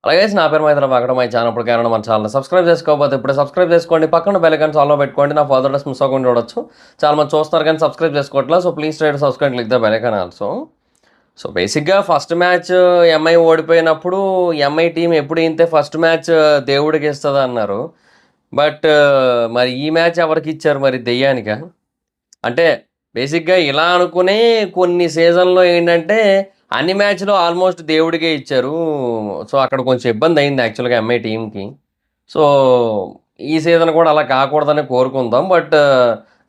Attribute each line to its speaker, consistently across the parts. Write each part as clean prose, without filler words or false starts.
Speaker 1: అలాగే నా పేరు మైత్ర అక్కడ మై ఛానల్ ఇప్పుడు కారణం మన ఛానల్ సబ్స్క్రైబ్ చేసుకోకపోతే ఇప్పుడే సబ్స్క్రైబ్ చేసుకోండి. పక్కన బెల్ ఐకాన్ ఆల్లో పెట్టుకోండి. నా ఫర్దర్ డేస్ మిస్ అవ్వకుండా చూడొచ్చు. చాలా మంది చూస్తున్నారు కానీ సబ్స్క్రైబ్ చేసుకోవట్లేదు. So please try to subscribe click the bell icon also. So బేసిక్‌గా ఫస్ట్ మ్యాచ్ ఎంఐ ఓడిపోయినప్పుడు ఎంఐ టీమ్ ఎప్పుడు ఇంతే ఫస్ట్ మ్యాచ్ దేవుడికి ఇస్తదన్నారు. బట్ మరి ఈ మ్యాచ్ ఎవరికిచ్చారు మరి దెయ్యానికా? అంటే బేసిక్‌గా ఇలా అనుకునే కొన్ని సీజన్‌లో ఏంటంటే అన్ని మ్యాచ్‌లు ఆల్మోస్ట్ దేవుడికే ఇచ్చారు. సో, అక్కడ కొంచెం ఇబ్బందయింది యాక్చువల్‌గా ఎంఐ టీమ్‌కి. సో, ఈ సీజన్ కూడా అలా కాకూడదని కోరుకుందాం. బట్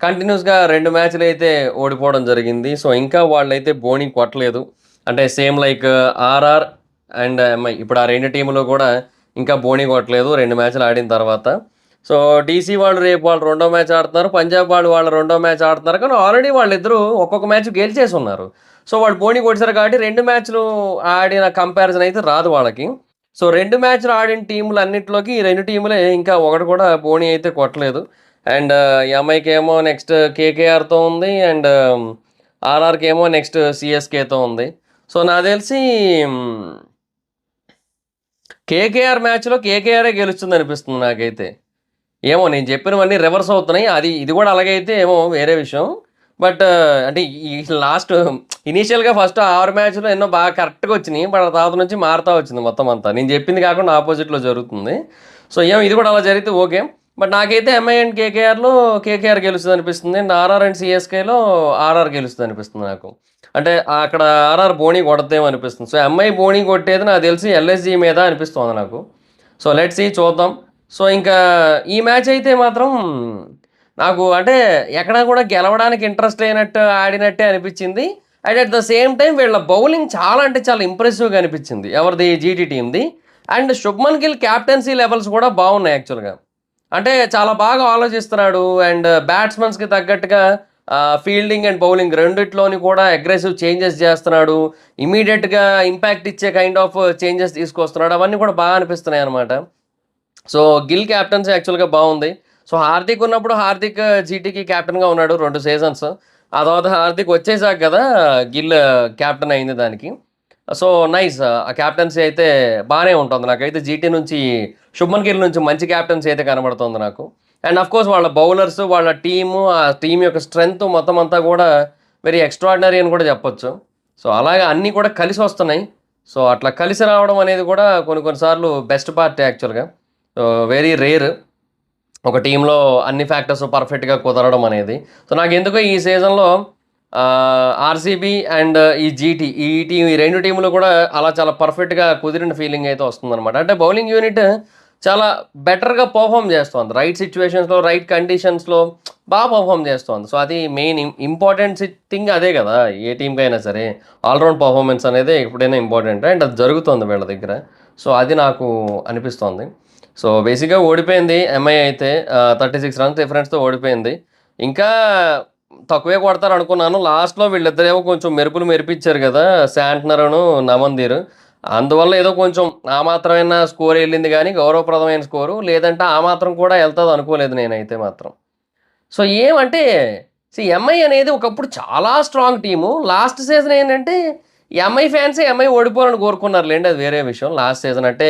Speaker 1: కంటిన్యూస్‌గా 2 మ్యాచ్‌లయితే ఓడిపోవడం జరిగింది. సో, ఇంకా వాళ్ళైతే బోణీ కొట్టలేదు. అంటే same like RR and MI ఇప్పుడు ఆ 2 టీములు కూడా ఇంకా బోణీ కొట్టలేదు 2 మ్యాచ్‌లు ఆడిన తర్వాత. సో, డీసీ వాళ్ళు రేపు వాళ్ళు రెండో మ్యాచ్ ఆడుతున్నారు. పంజాబ్ వాళ్ళు వాళ్ళ రెండో మ్యాచ్ ఆడుతున్నారు. కానీ ఆల్రెడీ వాళ్ళిద్దరూ ఒక్కొక్క మ్యాచ్ గెలిచేసున్నారు. సో, వాళ్ళు బోణీ కొట్టేసారు కాబట్టి 2 మ్యాచ్‌లు ఆడిన కంపారిజన్ అయితే రాదు వాళ్ళకి. సో, 2 మ్యాచ్‌లు ఆడిన టీములన్నిట్లోకి ఈ 2 టీములే ఇంకా ఒకటి కూడా బోణీ అయితే కొట్టలేదు. అండ్ ఎంఐకేమో నెక్స్ట్ కేకేఆర్‌తో ఉంది. అండ్ ఆర్ఆర్‌కేమో నెక్స్ట్ సీఎస్‌కేతో ఉంది. సో, నాకు తెలిసి కేకేఆర్ మ్యాచ్‌లో కేకేఆరే గెలుస్తుందనిపిస్తుంది నాకైతే. ఏమో నేను చెప్పినవన్నీ రివర్స్ అవుతున్నాయి. ఇది కూడా అలాగే అయితే ఏమో వేరే విషయం. బట్ అంటే ఈ లాస్ట్ ఇనీషియల్‌గా ఫస్ట్ 6 మ్యాచ్‌లో ఎన్నో బాగా కరెక్ట్‌గా వచ్చినియి. బట్ ఆ తర్వాత నుంచి మారుతా వచ్చింది మొత్తం అంతా. నేను చెప్పింది కాకుండా ఆపోజిట్‌లో జరుగుతుంది. సో, ఏమో ఇది కూడా అలా జరిగితే ఓకే. బట్ నాకైతే ఎంఐ అండ్ కేకేఆర్‌లో కేకేఆర్ గెలుస్తదనిపిస్తుంది. అండ్ ఆర్ఆర్ అండ్ సీఎస్‌కేలో ఆర్ఆర్ గెలుస్తదనిపిస్తుంది నాకు. అంటే అక్కడ ఆర్ఆర్ బోణీ కొడతదేమో అనిపిస్తుంది. సో, ఎంఐ బోణీ కొట్టేది నాకు తెలిసి ఎల్ఎస్‌జీ మీద అనిపిస్తోంది నాకు. సో, లెట్స్ సీ చూద్దాం. సో, ఇంకా ఈ మ్యాచ్ అయితే మాత్రం నాకు అంటే ఎక్కడా కూడా గెలవడానికి ఇంట్రెస్ట్ లేనట్టు ఆడినట్టే అనిపిచ్చింది. And at the same time వీళ్ళ బౌలింగ్ చాలా అంటే చాలా ఇంప్రెసివ్‌గా అనిపిచ్చింది. ఎవరిది జీటీ టీమ్‌ది. And Shubman Gill captaincy levels కూడా బాగున్నాయి యాక్చువల్‌గా. అంటే చాలా బాగా ఆలోచిస్తున్నాడు. అండ్ బ్యాట్స్‌మన్స్‌కి తగ్గట్టుగా ఫీల్డింగ్ అండ్ బౌలింగ్ రెండిట్లోని కూడా అగ్రెసివ్ చేంజెస్ చేస్తున్నాడు. ఇమ్మీడియేట్‌గా ఇంపాక్ట్ ఇచ్చే కైండ్ ఆఫ్ చేంజెస్ తీసుకొస్తున్నాడు. అవన్నీ కూడా బాగా అనిపిస్తున్నాయన్నమాట. సో, గిల్ క్యాప్టెన్సీ యాక్చువల్‌గా బావుంది. సో, హార్దిక్ ఉన్నప్పుడు హార్దిక్ జీటీకి క్యాప్టెన్‌గా ఉన్నాడు 2 సీజన్స్. ఆ తర్వాత హార్దిక్ వచ్చేసాక గదా! గిల్ క్యాప్టెన్ అయింది దానికి. So, nice. ఆ క్యాప్టెన్సీ అయితే బానే ఉంటుంది. నాకైతే జీటీ నుంచి శుభ్మన్ గిల్ నుంచి మంచి క్యాప్టెన్సీ అయితే కనబడుతుంది నాకు. అండ్ ఆఫ్‌కోర్స్ వాళ్ళ బౌలర్స్, వాళ్ళ టీము, ఆ టీమ్ యొక్క స్ట్రెంత్ మొత్తం అంతా కూడా వెరీ ఎక్స్ట్రార్డినరీ అని కూడా చెప్పొచ్చు. సో, అలాగా అన్నీ కూడా కలిసొస్తున్నాయి. సో, అట్లా కలిసి రావడం అనేది కూడా కొన్ని కొన్ని సార్లు బెస్ట్ పార్ట్ యాక్చువల్‌గా. Very rare. ఒక టీమ్‌లో అన్ని ఫ్యాక్టర్స్ పర్ఫెక్ట్‌గా కుదరడం అనేది. సో, నాకెందుకో ఈ సీజన్‌లో ఆర్‌సీబీ అండ్ ఈ జీటీ ఈ 2 టీములు కూడా అలా చాలా పర్ఫెక్ట్‌గా కుదిరిన ఫీలింగ్ అయితే వస్తుందనమాట. అంటే బౌలింగ్ యూనిట్ చాలా బెటర్‌గా పెర్ఫార్మ్ చేస్తోంది. రైట్ సిట్యుయేషన్స్‌లో, రైట్ కండిషన్స్‌లో పెర్ఫార్మ్ చేస్తోంది. సో, అది మెయిన్ ఇంపార్టెంట్ థింగ్ అదే గదా! ఏ టీమ్‌కైనా సరే. ఆల్ రౌండ్ పెర్ఫార్మన్స్ అనేది ఎప్పుడైనా ఇంపార్టెంట్. అండ్ అది జరుగుతోంది వీళ్ళ దగ్గర. సో, అది నాకు అనిపిస్తోంది. సో, బేసిక్‌గా ఓడిపోయింది ఎంఐ అయితే 36 రన్స్ డిఫరెన్స్‌తో ఓడిపోయింది. ఇంకా తక్కువే కొడతారనుకున్నాను. లాస్ట్‌లో వీళ్ళిద్దరేమో కొంచెం మెరుపులు మెరిపిచ్చారు గదా! శాంట్నరును, నమందీర్. అందువల్ల ఏదో కొంచెం ఆ మాత్రమైనా స్కోర్ ఎళ్ళింది గానీ, గౌరవప్రదమైన స్కోరు. లేదంటే ఆ మాత్రం కూడా ఎళ్తదనుకోలేదు నేనైతే మాత్రం. సో, ఏమంటే ఎంఐ అనేది ఒకప్పుడు చాలా స్ట్రాంగ్ టీము. లాస్ట్ సీజన్ ఏంటంటే, ఎంఐ ఫ్యాన్సే ఎంఐ ఓడిపోవాలని కోరుకున్నారులెండి. అది వేరే విషయం. లాస్ట్ సీజన్ అంటే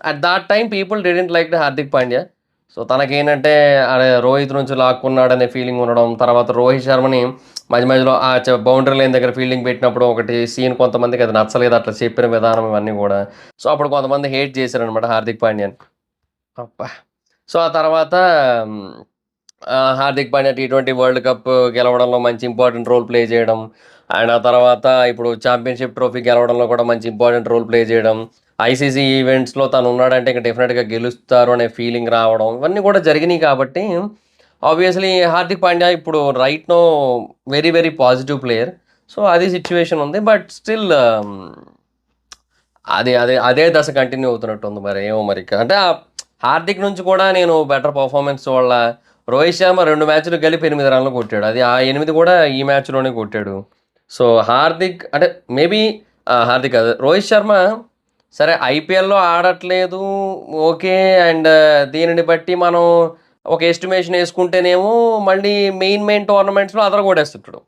Speaker 1: at that time people didn't like Hardik Pandya. So, తనకేంటంటే అరే! రోహిత్ నుంచి లాక్కున్నాడనే ఫీలింగ్ ఉండడం. తర్వాత రోహిత్ శర్మని మధ్య మధ్యలో ఆ బౌండరీ లైన్ దగ్గర ఫీల్డింగ్ పెట్టినప్పుడు ఒకటి సీన్ కొంతమందికి అది నచ్చలేదు. అట్లా చెప్పిన విధానం ఇవన్నీ గూడా. సో, అప్పుడు కొంతమంది హేట్ చేశారనమాట హార్దిక్ పాండ్యాని. అబ్బా! సో, ఆ తర్వాత హ్మ్, హార్దిక్ పాండ్యా టీ20 వరల్డ్ కప్ గెలవడంలో మంచి ఇంపార్టెంట్ రోల్ ప్లే చేయడం. అండ్ ఆ తర్వాత ఇప్పుడు ఛాంపియన్‌షిప్ ట్రోఫీ గెలవడంలో కూడా మంచి ఇంపార్టెంట్ రోల్ ప్లే చేయడం. ఐసీసీ ఈవెంట్స్‌లో తను ఉన్నాడంటే ఇంక డెఫినిట్‌గా గెలుస్తారు అనే ఫీలింగ్ రావడం. ఇవన్నీ కూడా జరిగినాయి కాబట్టి ఆబ్వియస్‌లీ హార్దిక్ పాండ్యా ఇప్పుడు right now very very positive player. So, అది సిట్యుయేషన్ ఉంది. బట్ స్టిల్ అదే దశ కంటిన్యూ అవుతున్నట్టుంది మరి. ఏమో మరి ఇక. అంటే హార్దిక్ నుంచి కూడా నేను బెటర్ పర్ఫార్మెన్స్ చూడలా. రోహిత్ శర్మ 2 మ్యాచ్‌లు కలిపి 8 రన్‌లు కొట్టాడు. అది ఆ 8 కూడా ఈ మ్యాచ్‌లోనే కొట్టాడు. సో, హార్దిక్ అంటే మేబీ హార్దిక్ కాదు. రోహిత్ శర్మ సరే ఐపీఎల్‌లో ఆడట్లేదు. ఓకే. అండ్ దీనిని బట్టి మనం ఒక ఎస్టిమేషన్ యేసుకుంటేనేమో మళ్ళీ మెయిన్ టోర్నమెంట్స్‌లో అదరగొట్టేస్తుంటాడు.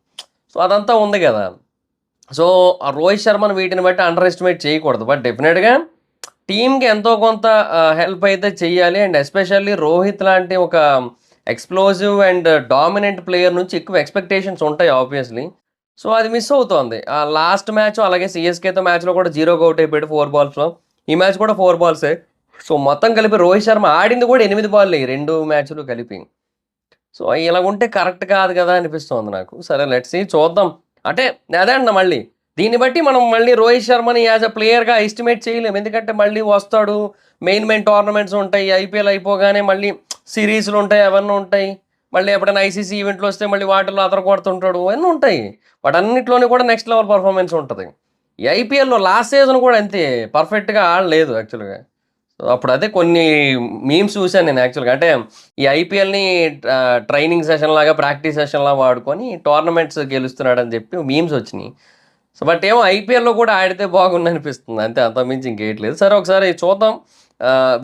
Speaker 1: సో, అదంతా ఉంది గదా! సో, ఆ రోహిత్ శర్మను వీటిని బట్టి అండర్ ఎస్టిమేట్ చేయకూడదు. బట్ డెఫినిట్‌గా టీమ్‌కి ఎంతో కొంత హెల్ప్ అయితే చెయ్యాలి. అండ్ ఎస్పెషల్లీ రోహిత్ లాంటి ఒక ఎక్స్‌ప్లోజివ్ అండ్ డామినెంట్ ప్లేయర్ నుంచి ఎక్కువ ఎక్స్‌పెక్టేషన్స్ ఉంటాయి ఆబ్వియస్‌లీ. సో, అది మిస్ అవుతోంది. లాస్ట్ మ్యాచ్ అలాగే సీఎస్‌కేతో మ్యాచ్‌లో కూడా 0కి ఔట్ అయిపోయాడు 4 బాల్స్‌లో. ఈ మ్యాచ్ కూడా 4 బాల్సే. సో, మొత్తం కలిపి రోహిత్ శర్మ ఆడింది కూడా 8 బాల్లే ఈ 2 మ్యాచ్‌లు కలిపి. సో, ఇలాగుంటే కరెక్ట్ కాదు కదా అనిపిస్తోంది నాకు. సరే లెట్స్ సీ చూద్దాం. అంటే అదే అంటున్నా మళ్ళీ. దీన్ని బట్టి మనం మళ్ళీ రోహిత్ శర్మని యాస్ ఎ ప్లేయర్‌గా ఎస్టిమేట్ చేయలేము. ఎందుకంటే మళ్ళీ వస్తాడు. మెయిన్ టోర్నమెంట్స్ ఉంటాయి. ఐపీఎల్ అయిపోగానే మళ్ళీ సీరీస్‌లు ఉంటాయి. అవన్నీ ఉంటాయి. మళ్ళీ ఎప్పుడైనా ఐసీసీ ఈవెంట్‌లు వస్తే మళ్ళీ వాటిల్లో అదరగొడుతుంటాడు. అవన్నీ ఉంటాయి. వాటన్నిటిలోని కూడా నెక్స్ట్ లెవెల్ పర్ఫార్మెన్స్ ఉంటది. ఈ ఐపీఎల్‌లో లాస్ట్ సీజన్ కూడా అంతే పర్ఫెక్ట్‌గా ఆడలేదు యాక్చువల్‌గా. సో, అప్పుడు అదే కొన్ని మీమ్స్ చూసాను నేను యాక్చువల్‌గా. అంటే ఈ ఐపీఎల్‌ని ట్రైనింగ్ సెషన్ లాగా, ప్రాక్టీస్ సెషన్‌లా వాడుకొని టోర్నమెంట్స్ గెలుస్తున్నాడని చెప్పి మీమ్స్ వచ్చినియి. సో, బట్ ఏమో ఐపీఎల్‌లో కూడా ఆడితే బాగుండనిపిస్తుంది. అంతే అంతకు మించి ఇంకేటి లేదు. సరే ఒకసారి చూద్దాం.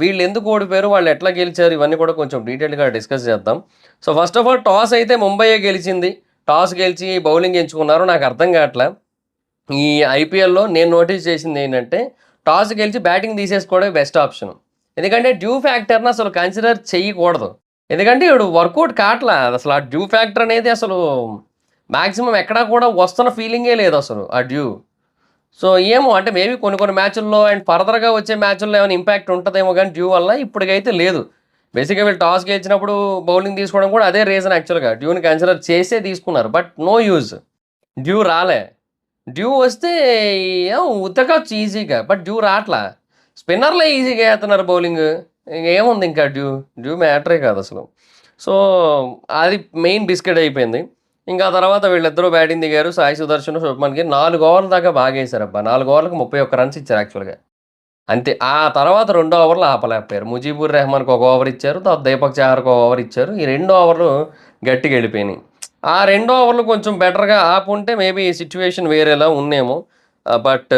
Speaker 1: వీళ్ళు ఎందుకు ఓడిపోయారు? వాళ్ళు ఎట్లా గెలిచారు? ఇవన్నీ కూడా కొంచెం డీటెయిల్‌గా డిస్కస్ చేద్దాం. So, first of all toss అయితే ముంబైయే గెలిచింది. టాస్ గెలిచి బౌలింగ్ ఎంచుకున్నారు. నాకు అర్థం కావట్లా. ఈ ఐపీఎల్‌లో నేను నోటీస్ చేసిందేంటంటే, టాస్ గెలిచి బ్యాటింగ్ తీసేసుకోవడమే బెస్ట్ ఆప్షన్. ఎందుకంటే డ్యూ ఫ్యాక్టర్‌ని అసలు కన్సిడర్ చెయ్యకూడదు. ఎందుకంటే ఈడు వర్కౌట్ కాట్లా. అసలు ఆ డ్యూ ఫ్యాక్టర్ అనేది అసలు మాక్సిమం ఎక్కడా కూడా వస్తున్న ఫీలింగే లేదసలు ఆ డ్యూ. సో, ఏమో అంటే మేబీ కొన్ని కొన్ని మ్యాచుల్లో అండ్ ఫర్దర్‌గా వచ్చే మ్యాచుల్లో ఏమైనా ఇంపాక్ట్ ఉంటదేమో గానీ డ్యూ వల్ల ఇప్పటికైతే లేదు. బేసిక్‌గా వీళ్ళు టాస్ గెలిచినప్పుడు బౌలింగ్ తీసుకోవడం కూడా అదే రీజన్ యాక్చువల్‌గా. డ్యూని కన్సిడర్ చేసే తీసుకున్నారు. But no use. డ్యూ రాలే. డ్యూ వస్తే ఉతకొచ్చు ఈజీగా. But due రాట్లా. స్పిన్నర్‌లే ఈజీగా ఏత్తన్నారు బౌలింగు. ఏముంది ఇంకా డ్యూ. డ్యూ మ్యాటరే కాదసలు. సో, అది మెయిన్ బిస్కెట్ అయిపోయింది. ఇంకా ఆ తర్వాత వీళ్ళిద్దరూ బ్యాటింగ్ దిగారు. సాయి సుదర్శన్, శుభ్మన్ గిల్ 4 ఓవర్ల దాకా బాగేశారబ్బా! 4 ఓవర్లకు 31 రన్స్ ఇచ్చారు యాక్చువల్‌గా. అంతే. ఆ తర్వాత 2 ఓవర్లు ఆపలేకపోయారు. ముజీబుర్ రెహమాన్‌కి ఒక ఓవర్ ఇచ్చారు. తర్వాత దీపక్ చాహర్‌కి ఒక ఓవర్ ఇచ్చారు. ఈ 2 ఓవర్లు గట్టిగా ఎళ్ళిపోయినాయి. ఆ 2 ఓవర్లు కొంచెం బెటర్‌గా ఆపుంటే మేబీ సిట్యుయేషన్ వేరేలా ఉందేమో. బట్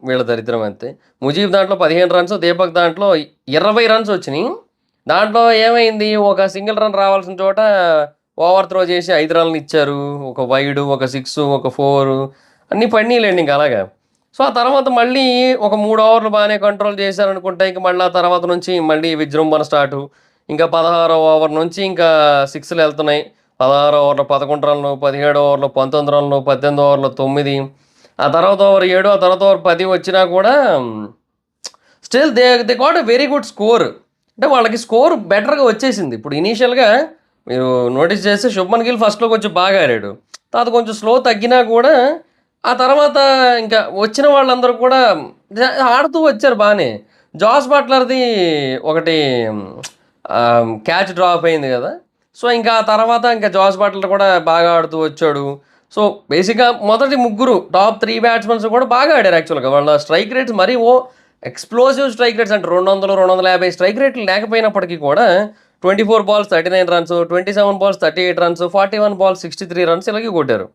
Speaker 1: వీళ్ళ దరిద్రం అంతే. ముజీబ్ దాంట్లో 15 రన్స్, దీపక్ దాంట్లో 20 రన్స్ వచ్చినియి. దాంట్లో ఏమైంది ఒక సింగిల్ రన్ రావాల్సిన చోట ఓవర్ త్రో చేసి 5 రన్‌లు ఇచ్చారు. ఒక వైడు, ఒక 6, ఒక 4 అన్నీ పడినియిలెండి ఇంక అలాగా. సో, ఆ తర్వాత మళ్ళీ ఒక 3 ఓవర్లు బానే కంట్రోల్ చేశారనుకుంటే, ఇంక మళ్ళీ ఆ తర్వాత నుంచి మళ్ళీ విజృంభణ స్టార్టు. ఇంకా 16వ ఓవర్ నుంచి ఇంకా 6లు ఎళ్తున్నాయి. 16 ఓవర్‌లో 11 రన్‌లు, 17 ఓవర్‌లో 19 రన్‌లు, 18 ఓవర్‌లో 9. ఆ తర్వాత ఓవర్ 7, ఆ తర్వాత ఓవర్ 10 వచ్చినా కూడా still they got a very good score. అంటే వాళ్ళకి స్కోర్ బెటర్‌గా వచ్చేసింది. ఇప్పుడు ఇనీషియల్‌గా మీరు నోటీస్ చేస్తే శుభ్మన్ గిల్ ఫస్ట్‌లో కొంచెం బాగా ఆడాడు. తర్వాత కొంచెం స్లో తగ్గినా కూడా ఆ తర్వాత ఇంకా వచ్చిన వాళ్ళందరూ కూడా ఆడుతూ వచ్చారు బానే. జాస్ బట్లర్‌ది ఒకటి క్యాచ్ డ్రాప్ అయింది గదా! సో, ఇంకా ఆ తర్వాత ఇంకా జాస్ బట్లర్ కూడా బాగా ఆడుతూ వచ్చాడు. సో, బేసిక్‌గా మొదటి ముగ్గురు టాప్ 3 బ్యాట్స్‌మన్స్ కూడా బాగా ఆడారు యాక్చువల్‌గా. వాళ్ళ స్ట్రైక్ రేట్స్ మరీ ఎక్స్‌ప్లోజివ్ స్ట్రైక్ రేట్స్ అంటే 200, 250 స్ట్రైక్ రేట్లు లేకపోయినప్పటికీ కూడా 24 balls 39 runs, 27 balls 38 runs, 41 balls 63 runs ఇలాగే కొట్టారు.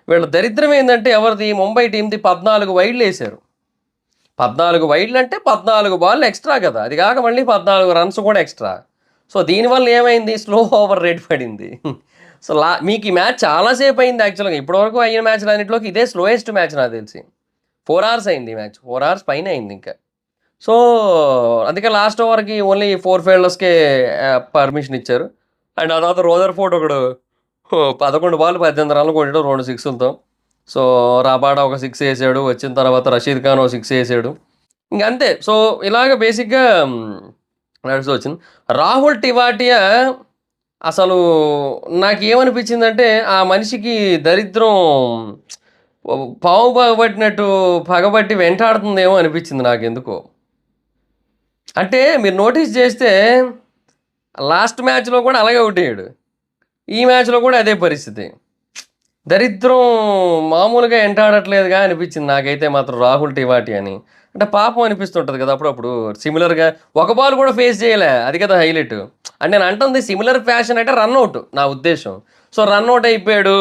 Speaker 1: వీళ్ళ దరిద్రం ఏందంటే ఎవరిది ముంబై టీమ్‌ది 14 వైడ్‌లేశారు. 14 వైడ్‌లంటే 14 బాల్లు ఎక్స్‌ట్రా కదా! అది కాక మళ్ళీ 14 రన్స్ కూడా ఎక్స్‌ట్రా. సో, దీనివల్ల ఏమైంది స్లో ఓవర్ రేట్ పడింది. సో, మీకు ఈ మ్యాచ్ చాలా సేపు అయింది యాక్చువల్‌గా. ఇప్పటివరకు అయిన మ్యాచ్‌లన్నిట్లోకి ఇదే స్లోయెస్ట్ మ్యాచ్ నాకు తెలిసి. 4 అవర్స్ అయింది ఈ మ్యాచ్. 4 అవర్స్ పైనే అయింది ఇంకా. సో, అందుకే లాస్ట్ ఓవర్‌కి ఓన్లీ 4 ఫీల్డర్స్‌కే పర్మిషన్ ఇచ్చారు. అండ్ ఆ తర్వాత రోజర్‌ఫోర్డ్ ఒకడు 11 బాల్లు 18 రన్‌లు కొట్టాడు 2 సిక్సులతో. సో, రబాడా ఒక 6 ఏసాడు. వచ్చిన తర్వాత రషీద్ ఖాన్ ఒక 6 ఏసాడు. ఇంకంతే. సో, ఇలాగ బేసిక్‌గా నడిసొచ్చింది. రాహుల్ టివాటియా అసలు నాకేమనిపించిందంటే, ఆ మనిషికి దరిద్రం పాము పగబట్టినట్టు పగబట్టి వెంటాడుతుందేమో అనిపించింది నాకెందుకో. అంటే మీరు నోటీస్ చేస్తే లాస్ట్ మ్యాచ్‌లో కూడా అలాగే ఔట్ అయ్యాడు. ఈ మ్యాచ్‌లో కూడా అదే పరిస్థితి. దరిద్రం మామూలుగా ఎంటాడట్లేదుగా అనిపించింది నాకైతే మాత్రం రాహుల్ టివాటియాని. అంటే పాపం అనిపిస్తుంటది కదా! అప్పుడప్పుడు. సిమిలర్‌గా ఒక బాల్ కూడా ఫేస్ చేయలే. అది కదా హైలైట్. అంటే నేను అంటుంది సిమిలర్ ఫ్యాషన్ అంటే రన్‌ఔట్ నా ఉద్దేశ్యం. సో, రన్‌ఔట్ అయిపోయాడు.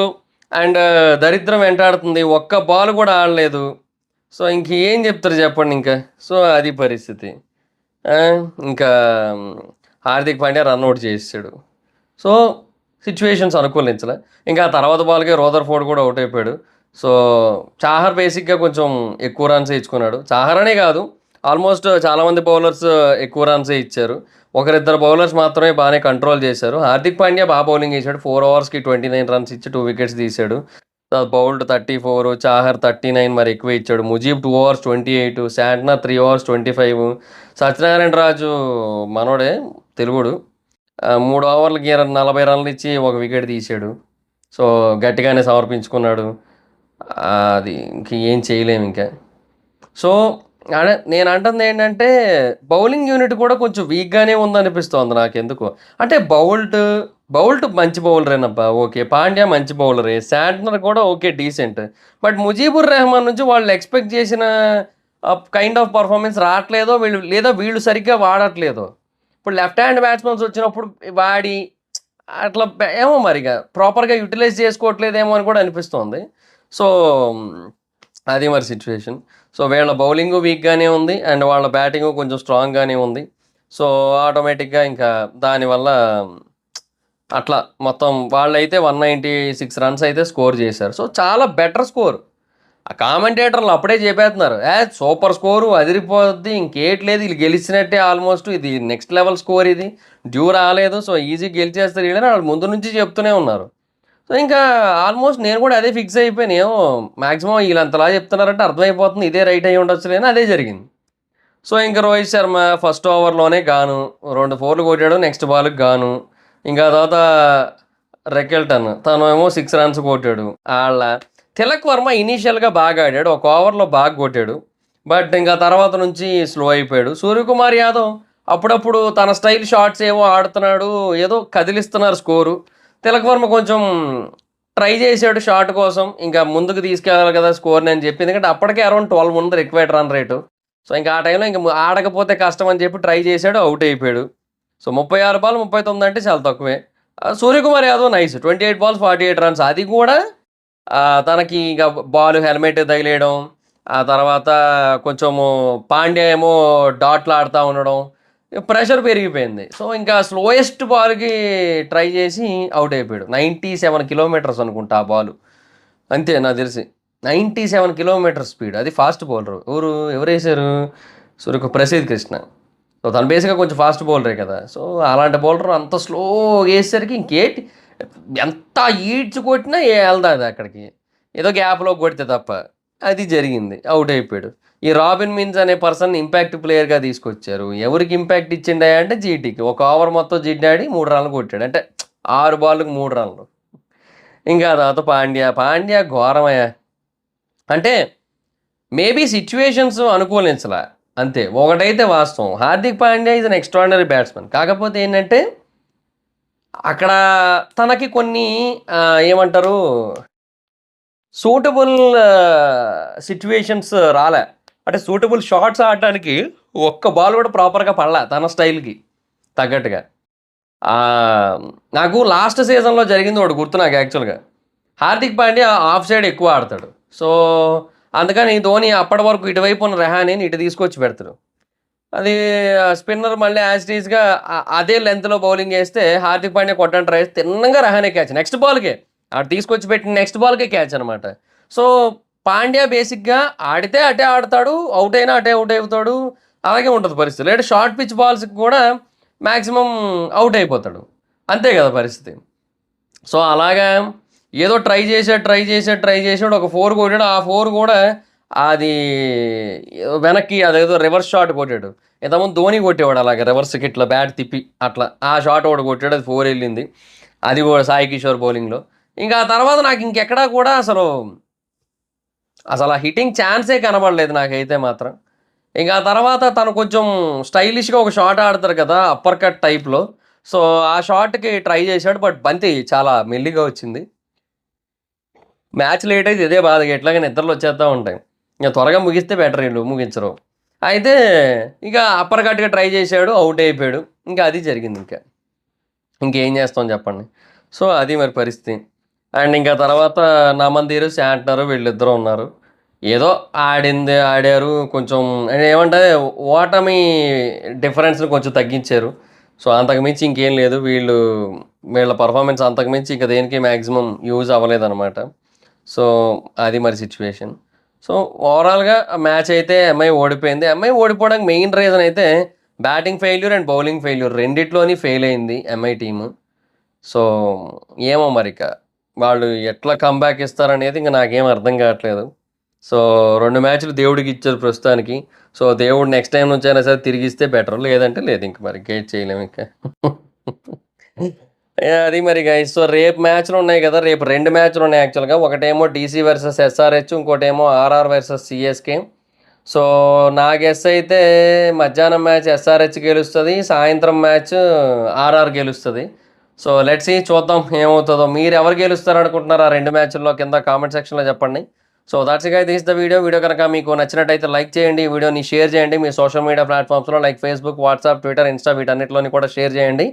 Speaker 1: అండ్ దరిద్రం వెంటాడుతుంది. ఒక్క బాల్ కూడా ఆడలేదు. సో, ఇంకేం చెప్తారు చెప్పండి ఇంకా. సో, అది పరిస్థితి. ఆ! ఇంకా హార్దిక్ పాండ్యా రన్‌ఔట్ చేసేసాడు. సో, సిట్యుయేషన్స్ అనుకూలించలే. ఇంకా ఆ తర్వాత బాల్‌కే రదర్‌ఫోర్డ్ కూడా ఔట్ అయిపోయాడు. సో, చాహర్ బేసిక్‌గా కొంచెం ఎక్కువ రన్సే ఇచ్చుకున్నాడు. చాహర్ అనే కాదు, ఆల్మోస్ట్ చాలామంది బౌలర్స్ ఎక్కువ రన్సే ఇచ్చారు. ఒకరిద్దరు బౌలర్స్ మాత్రమే బాగానే కంట్రోల్ చేశారు. హార్దిక్ పాండ్యా బౌలింగ్ చేశాడు. 4 ఓవర్స్‌కి 29 రన్స్ ఇచ్చి 2 వికెట్స్ తీశాడు. బౌల్డ్ 34, చాహర్ 39 మరి ఎక్కువే ఇచ్చాడు. Mujeeb 2 overs 28, Santner 3 overs 25, Satyanarayana Raju మనోడే తెలుగుడు. 3 ఓవర్లకి 40 రన్లు ఇచ్చి 1 వికెట్ తీశాడు. సో, గట్టిగానే సమర్పించుకున్నాడు. అది ఇంక ఏం చేయలేము ఇంకా. సో, అదే నేనంటుందేంటంటే, బౌలింగ్ యూనిట్ కూడా కొంచెం వీక్‌గానే ఉందనిపిస్తోంది నాకెందుకో. అంటే బౌల్ట్ మంచి బౌలరేనబ్బా! ఓకే. పాండ్యా మంచి బౌలరే. శాంట్నర్ కూడా okay decent. But Mujeebur Rahman నుంచి వాళ్ళు ఎక్స్‌పెక్ట్ చేసిన కైండ్ ఆఫ్ పెర్ఫార్మెన్స్ రావట్లేదో లేదా వీళ్ళు సరిగ్గా వాడట్లేదో. ఇప్పుడు లెఫ్ట్ హ్యాండ్ బ్యాట్స్‌మన్స్ వచ్చినప్పుడు వాడి అట్లా ఏమో మరిగ ప్రాపర్‌గా యుటిలైజ్ చేసుకోవట్లేదేమో అని కూడా అనిపిస్తోంది. సో, అది మరి సిట్యుయేషన్. సో, వీళ్ళ బౌలింగు వీక్‌గానే ఉంది. అండ్ వాళ్ళ బ్యాటింగు కొంచెం స్ట్రాంగ్‌గానే ఉంది. సో, ఆటోమేటిక్‌గా ఇంకా దానివల్ల అట్లా మొత్తం వాళ్ళైతే 196 రన్స్ అయితే స్కోర్ చేశారు. సో, చాలా బెటర్ స్కోర్. ఆ కామెంటేటర్లు అప్పుడే చెప్పేస్తున్నారు. Super score అదిరిపోద్ది. ఇంకేట్లేదు ఈళ్ళు గెలిచినట్టే ఆల్మోస్ట్. ఇది నెక్స్ట్ లెవెల్ స్కోర్ ఇది. డ్యూ రాలేదు. సో, ఈజీగా గెలిచేస్తారు ఈళ్ళని వాళ్ళు ముందు నుంచి చెప్తూనే ఉన్నారు. సో, ఇంకా ఆల్మోస్ట్ నేను కూడా అదే ఫిక్స్ అయిపోయాను. ఏమో మాక్సిమం ఈళ్ళంతలా చెప్తున్నారంటే అర్థమైపోతుంది ఇదే రైట్ అయ్యి ఉండొచ్చులే అని అదే జరిగింది. సో, ఇంక రోహిత్ శర్మ ఫస్ట్ ఓవర్‌లోనే గాను 2 ఫోర్లు కొట్టాడు. నెక్స్ట్ బాల్‌కి గాను. ఇంకా తర్వాత రెకెల్టన్ తనేమో 6 రన్స్ కొట్టాడు. తిలక్ వర్మ ఇనీషియల్‌గా బాగా ఆడాడు. ఒక ఓవర్‌లో బాగా కొట్టాడు. బట్ ఇంకా తర్వాత నుంచి స్లో అయిపోయాడు. సూర్యకుమార్ యాదవ్ అప్పుడప్పుడు తన స్టైల్ షాట్స్ ఏవో ఆడుతున్నాడు. ఏదో కదిలిస్తున్నారు స్కోరు. తిలక్ వర్మ కొంచెం ట్రై చేశాడు షాట్ కోసం. ఇంకా ముందుకు తీసుకెళ్ళాలి కదా స్కోర్‌ని అని చెప్పి. ఎందుకంటే అప్పటికే అరౌండ్ 12 ఉంది రిక్వైర్డ్ రన్ రేటు. సో, ఇంకా ఆ టైంలో ఇంక ఆడకపోతే కష్టం అని చెప్పి ట్రై చేశాడు. అవుట్ అయిపోయాడు. సో, 36 బాల్ 39 అంటే చాలా తక్కువే. Suryakumar Yadav nice 28 balls 48 runs. అది కూడా తనకి ఇక బాల్ హెల్మెట్ తగిలేయడం, ఆ తర్వాత కొంచెము పాండ్యా ఏమో డాట్లు ఆడుతా ఉండడం, ప్రెషర్ పెరిగిపోయింది. సో, ఇంకా స్లోయెస్ట్ బాల్‌కి ట్రై చేసి అవుట్ అయిపోయాడు. 97 కిలోమీటర్స్ అనుకుంటా ఆ బాలు. అంతే నాకు తెలిసి. 97 కిలోమీటర్ స్పీడ్. అది ఫాస్ట్ బౌలరు. ఎవరేశారు? ప్రసిద్ కృష్ణ. సో, తను బేసిక్‌గా కొంచెం ఫాస్ట్ బౌలరే కదా! సో, అలాంటి బౌలర్ అంత స్లోగా ఏసేసరికి ఇంకేంటి ఎంత ఈడ్చి కొట్టినా ఎళ్ళదు అక్కడికి. ఏదో గ్యాప్‌లో కొడితే తప్ప. అది జరిగింది. అవుట్ అయిపోయాడు. ఈ రాబిన్ మిన్స్ అనే పర్సన్‌ని ఇంపాక్ట్ ప్లేయర్‌గా తీసుకొచ్చారు. ఎవరికి ఇంపాక్ట్ ఇచ్చిండయ్యా అంటే జీటీకి. ఒక ఓవర్ మొత్తం జీటీ ఆడి 3 రన్‌లు కొట్టాడు. అంటే 6 బాల్‌కి 3 రన్‌లు. ఇంకా ఆ తర్వాత పాండ్యా ఘోరమయ్యా. అంటే మేబీ సిట్యుయేషన్స్ అనుకూలించలా. అంతే. ఒకటైతే వాస్తవం. Hardik Pandya is an extraordinary batsman. కాకపోతే ఏంటంటే అక్కడ తనకి కొన్ని ఏమంటారు సూటబుల్ సిట్యుయేషన్స్ రాలే. అంటే సూటబుల్ షాట్స్ ఆడటానికి ఒక్క బాల్ కూడా ప్రాపర్‌గా పడలా తన స్టైల్‌కి తగ్గట్టుగా. నాకు లాస్ట్ సీజన్‌లో జరిగింది ఒకటి గుర్తు నాకు యాక్చువల్‌గా. హార్దిక్ పాండ్యా ఆఫ్ సైడ్ ఎక్కువ ఆడతాడు. సో, అందుకని ధోని అప్పటి వరకు ఇటువైపు ఉన్న రెహానీని ఇటు తీసుకొచ్చి పెడతాడు. అది స్పిన్నర్ మళ్ళీ యాజ్ ఇట్ ఈస్‌గా అదే లెంగ్త్‌లో బౌలింగ్ ఏస్తే హార్దిక్ పాండ్యా కొట్టడానికి ట్రై చేస్తే తిన్నంగా రహానే క్యాచ్. నెక్స్ట్ బాల్‌కే. ఆడు తీసుకొచ్చి పెట్టిన నెక్స్ట్ బాల్‌కే క్యాచ్ అనమాట. సో, పాండ్యా బేసిక్‌గా ఆడితే అటే ఆడతాడు. ఔట్ అయినా అటే ఔట్ అవుతాడు. అలాగే ఉంటది పరిస్థితి. లేదా షార్ట్ పిచ్ బాల్స్‌కి కూడా మాక్సిమం ఔట్ అయిపోతాడు. అంతే కదా పరిస్థితి. సో, అలాగా ఏదో ట్రై చేసాడు. ఒక 4 కొట్టాడు. ఆ 4 కూడా అది వెనక్కి అదేదో రివర్స్ షాట్ కొట్టాడు. ఇంతకుముందు ధోని కొట్టేవాడు అలాగా రివర్స్‌కి ఇట్లా బ్యాట్ తిప్పి అట్లా. ఆ షాట్ ఒకటి కొట్టాడు. అది 4 ఎళ్ళింది. అది కూడా సాయి కిషోర్ బౌలింగ్‌లో. ఇంకా ఆ తర్వాత నాకు ఇంకెక్కడా కూడా అసలు ఆ హిట్టింగ్ ఛాన్సే కనబడలేదు నాకైతే మాత్రం. ఇంక ఆ తర్వాత తను కొంచెం స్టైలిష్‌గా ఒక షాట్ ఆడతారు కదా! అప్పర్ కట్ టైప్‌లో. సో, ఆ షాట్‌కి ట్రై చేశాడు. బట్ బంతి చాలా మెల్లిగా వచ్చింది. మ్యాచ్ లేట్ అయితే ఇదే బాధ. ఎట్లాగో నిద్రలు వచ్చేస్తా ఉంటాయి. ఇంక త్వరగా ముగిస్తే బెటర్ ఈళ్ళు ముగించరు. అయితే ఇక అప్పర్ కట్‌గా ట్రై చేశాడు. అవుట్ అయిపోయాడు. ఇంకా అది జరిగిందింక. ఇంకేం చేస్తాం చెప్పండి. సో, అది మరి పరిస్థితి. అండ్ ఇంకా తర్వాత నమందీరు, శాంట్నరు వీళ్ళిద్దరూ ఉన్నారు. ఏదో ఆడారు. కొంచెం ఏమంటే ఓటమి డిఫరెన్స్‌ని కొంచెం తగ్గించారు. సో, అంతకు మించి ఇంకేం లేదు. వీళ్ళ పర్ఫార్మెన్స్ అంతకు మించి ఇంక దేనికి మాక్సిమం యూజ్ అవ్వలేదనమాట. సో, అది మరి సిట్యుయేషన్. సో, ఓవరాల్‌గా ఆ మ్యాచ్ అయితే ఎంఐ ఓడిపోయింది. ఎంఐ ఓడిపోవడానికి మెయిన్ రీజన్ అయితే batting failure and bowling failure రెండిట్లోని ఫెయిల్ అయింది ఎంఐ టీము. సో, ఏమో మరిక వాళ్ళు ఎట్లా కమ్‌బ్యాక్ ఇస్తారనేది ఇంక నాకేం అర్థం కావట్లేదు. సో, 2 మ్యాచ్‌లు దేవుడికిచ్చారు ప్రస్తుతానికి. సో, దేవుడు నెక్స్ట్ టైమ్ నుంచైనా సరే తిరిగిస్తే బెటర్. లేదంటే లేదు ఇంక మరి ఇంకేటి చేయలేం ఇంక. యాహ్! అది మరి గైస్. సో, రేపు మ్యాచ్‌లున్నాయి గదా! రేపు 2 మ్యాచ్‌లున్నాయి యాక్చువల్‌గా. ఒకటేమో డీసీ వర్సెస్ ఎస్ఆర్‌హెచ్, ఇంకోటేమో ఆర్ఆర్ వర్సెస్ సీఎస్‌కే. సో, నా గెస్ అయితే మధ్యాహ్నం మ్యాచ్ ఎస్ఆర్‌హెచ్ గెలుస్తది. సాయంత్రం మ్యాచ్ ఆర్ఆర్ గెలుస్తది. సో, లెట్స్ సీ చూద్దాం ఏమవుతదో. మీరెవరు గెలుస్తారనుకుంటున్నారు ఆ 2 మ్యాచ్‌ల్లో కింద కామెంట్ సెక్షన్‌లో చెప్పండి. So, that's it guys this the video. Video కనుక మీకు నచ్చినట్టయితే లైక్ చేయండి. ఈ వీడియోని షేర్ చేయండి. మీ సోషల్ మీడియా ప్లాట్‌ఫామ్స్‌లో like Facebook, WhatsApp, Twitter, Insta వీటన్నిటిలోని కూడా షేర్ చేయండి.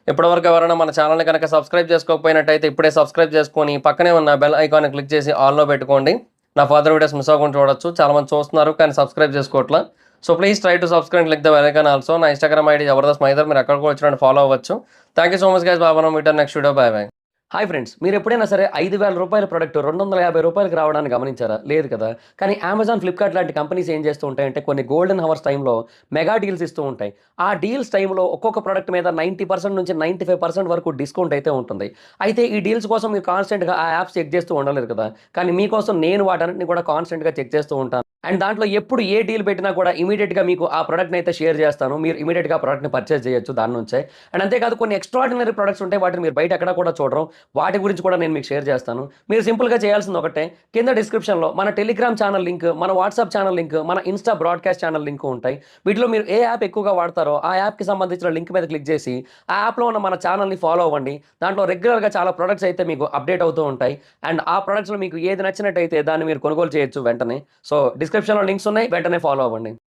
Speaker 1: ఇప్పటివరకు ఎవరైనా మన ఛానల్‌ని కనుక సబ్స్క్రైబ్ చేసుకోకపోయినట్టయితే ఇప్పుడే సబ్స్క్రైబ్ చేసుకొని పక్కనే ఉన్న బెల్ ఐకాన్‌ని క్లిక్ చేసి ఆల్‌లో పెట్టుకోండి. నా ఫర్దర్ వీడియోస్ మిస్ అవ్వకుండా చూడొచ్చు. చాలామంది చూస్తున్నారు కానీ సబ్స్క్రైబ్ చేసుకోవట్లా. So, please try to subscribe and click the bell icon also. నా ఇన్‌స్టాగ్రామ్ ఐడీ జబర్దస్త్ మైదర్. మీరు ఎక్కడ కూడా వచ్చినట్టు ఫాలో అవ్వచ్చు. Thank you so much guys. Bye bye. Meet on next video. Bye bye. Hi friends, మీరు ఎప్పుడైనా సరే రూ. 5,000 ప్రొడక్ట్ రూ. 250కి రావడాన్ని గమనించారా? లేదు కదా! కానీ అమెజాన్, ఫ్లిప్‌కార్ట్ లాంటి కంపెనీస్ ఏం చేస్తూ ఉంటాయంటే కొన్ని గోల్డెన్ హవర్స్ టైమ్‌లో మెగా డీల్స్ ఇస్తూ ఉంటాయి. ఆ డీల్స్ టైమ్‌లో ఒక్కొక్క ప్రొడక్ట్ మీద 90% నుంచి 95% వరకు డిస్కౌంట్ అయితే ఉంటుంది. అయితే ఈ డీల్స్ కోసం మీరు కాన్స్టెంట్‌గా ఆ యాప్స్ చెక్ చేస్తూ ఉండలేరు కదా! కానీ మీకోసం నేను వాటన్నిటిని కూడా కాన్స్టెంట్‌గా చెక్ చేస్తూ ఉంటాను. అండ్ దాంట్లో ఎప్పుడు ఏ డీల్ పెట్టినా కూడా ఇమ్మీడియేట్‌గా మీకు ఆ ప్రొడక్ట్‌ని అయితే షేర్ చేస్తాను. మీరు ఇమ్మీడియేట్‌గా ఆ ప్రొడక్ట్‌ని పర్చేజ్ చేయొచ్చు దాని నుంచే. అండ్ అంతేకాదు కొన్ని ఎక్స్ట్రార్డినరీ ప్రొడక్ట్స్ ఉంటాయి. వాటిని మీరు బయట ఎక్కడ కూడా చూడరు. వాటి గురించి కూడా నేను మీకు షేర్ చేస్తాను. మీరు సింపుల్‌గా చేయాల్సింది ఒకటే, కింద డిస్క్రిప్షన్‌లో మన టెలిగ్రామ్ ఛానల్ లింక్, మన వాట్సాప్ ఛానల్ లింక్, మన ఇన్‌స్టా బ్రాడ్‌కాస్ట్ ఛానల్ లింక్ ఉంటాయి. వీటిలో మీరు ఏ యాప్ ఎక్కువగా వాడతారో ఆ యాప్‌కి సంబంధించిన లింక్ మీద క్లిక్ చేసి, ఆ యాప్‌లో ఉన్న మన ఛానల్‌ని ఫాలో అవ్వండి. దాంట్లో రెగ్యులర్‌గా చాలా ప్రొడక్ట్స్ అయితే మీకు అప్డేట్ అవుతూ ఉంటాయి. అండ్ ఆ ప్రొడక్ట్స్‌లో మీకు ఏది నచ్చినట్టయితే దాన్ని మీరు కొనుగోలు చేయొచ్చు వెంటనే. సో, డిస్క్రిప్షన్‌లో లింక్స్ ఉన్నాయి. వెంటనే ఫాలో అవ్వండి.